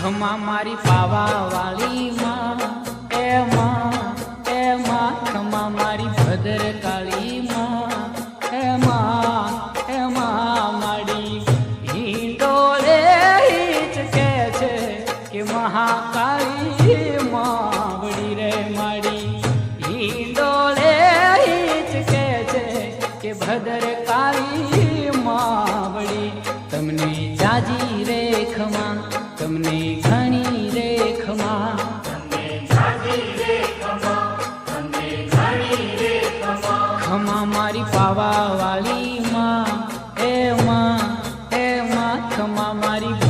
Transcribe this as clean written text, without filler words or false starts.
ખમા મારી પાવા વાળી માં એ માં ખમા મારી ભદ્ર કાળી માં એ માં માડી હિંડોળે હિચકે છે કે મહાકાળી માવડી રે માડી હિંડોળે હિચકે છે કે ભદ્ર કાળી માવડી તમને જાજી રે ખમા તમને ઘણી રે ખમા ખમા મારી પાવા વાળી માં એ માં ખમા મારી